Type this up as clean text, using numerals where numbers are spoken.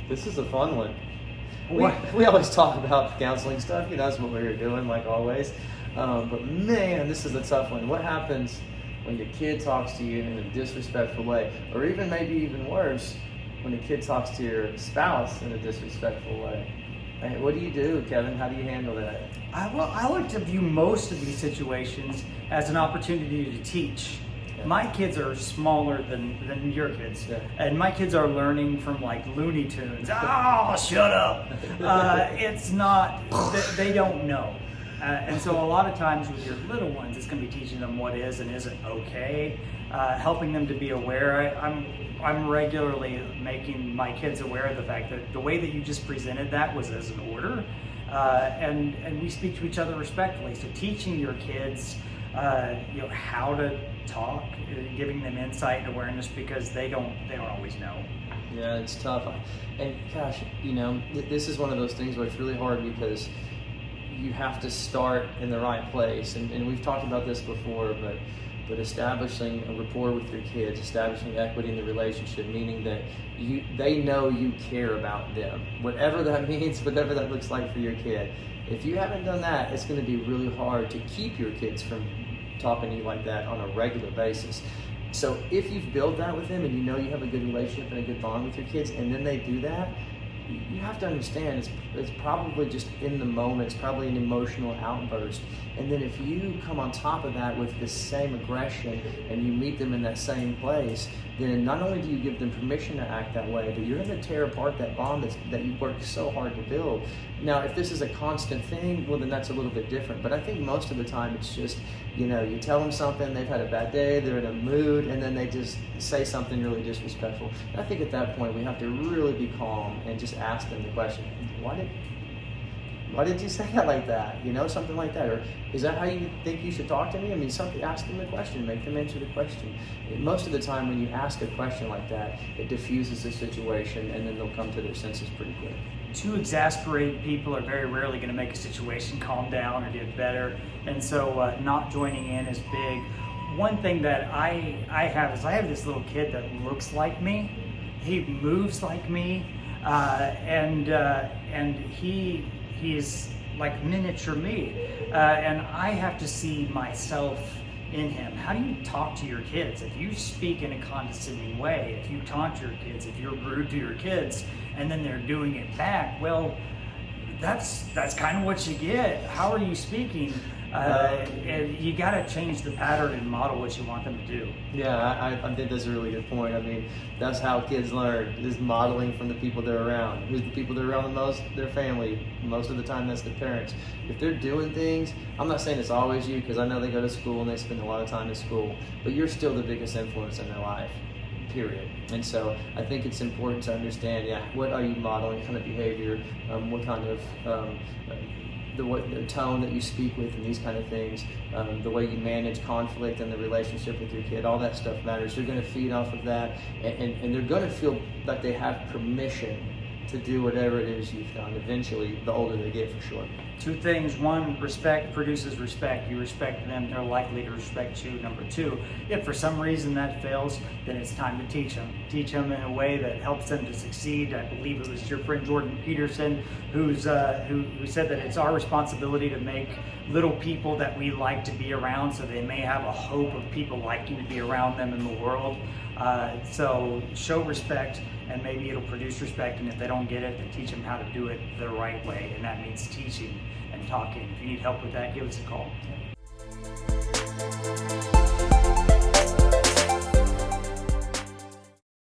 This is a fun one. We always talk about counseling stuff, that's what we're doing, like always. But man, this is a tough one. What happens when your kid talks to you in a disrespectful way? Or even maybe even worse, when a kid talks to your spouse in a disrespectful way? What do you do, Kevin? How do you handle that? I like to view most of these situations as an opportunity to teach. Yeah. My kids are smaller than your kids, yeah. And my kids are learning from like Looney Tunes. Oh, shut up! It's not, they don't know. And so a lot of times with your little ones, it's going to be teaching them what is and isn't okay, helping them to be aware. I'm regularly making my kids aware of the fact that the way that you just presented that was as an order, and we speak to each other respectfully. So teaching your kids, how to talk, giving them insight and awareness, because they don't always know. Yeah, it's tough. And gosh, this is one of those things where it's really hard because you have to start in the right place, and we've talked about this before, but establishing a rapport with your kids, establishing equity in the relationship, meaning that they know you care about them, whatever that means, whatever that looks like for your kid. If you haven't done that, it's going to be really hard to keep your kids from talking to you like that on a regular basis. So if you've built that with them and you have a good relationship and a good bond with your kids, and then they do that, you have to understand it's probably just in the moment, it's probably an emotional outburst. And then if you come on top of that with the same aggression and you meet them in that same place, then not only do you give them permission to act that way, but you're going to tear apart that bond that you worked so hard to build. Now, if this is a constant thing, well, then that's a little bit different. But I think most of the time it's just, you tell them something, they've had a bad day, they're in a mood, and then they just say something really disrespectful. And I think at that point we have to really be calm and just ask them the question, why did you say that like that? Something like that. Or is that how you think you should talk to me? Ask them the question, make them answer the question. Most of the time when you ask a question like that, it diffuses the situation, and then they'll come to their senses pretty quick. Two exasperated people are very rarely going to make a situation calm down or get better, and so not joining in is big. One thing that I have this little kid that looks like me. He moves like me, and he's like miniature me, and I have to see myself in him. How do you talk to your kids? If you speak in a condescending way, if you taunt your kids, if you're rude to your kids, and then they're doing it back, well, that's kind of what you get. How are you speaking? And you got to change the pattern and model what you want them to do. Yeah, I think that's a really good point. That's how kids learn, is modeling from the people they're around. Who's the people they're around the most? Their family. Most of the time, that's the parents. If they're doing things, I'm not saying it's always you, because I know they go to school and they spend a lot of time in school, but you're still the biggest influence in their life, period. And so I think it's important to understand, what are you modeling, kind of behavior, what kind of the tone that you speak with, and these kind of things, the way you manage conflict in the relationship with your kid, all that stuff matters. You're going to feed off of that, and they're going to feel like they have permission to do whatever it is you've done, eventually, the older they get, for sure. Two things. One, respect produces respect. You respect them, they're likely to respect you. Number two, if for some reason that fails, then it's time to teach them. Teach them in a way that helps them to succeed. I believe it was your friend Jordan Peterson who said that it's our responsibility to make little people that we like to be around, so they may have a hope of people liking to be around them in the world. So show respect, and maybe it'll produce respect, and if they don't get it, then teach them how to do it the right way, and that means teaching and talking. If you need help with that, give us a call.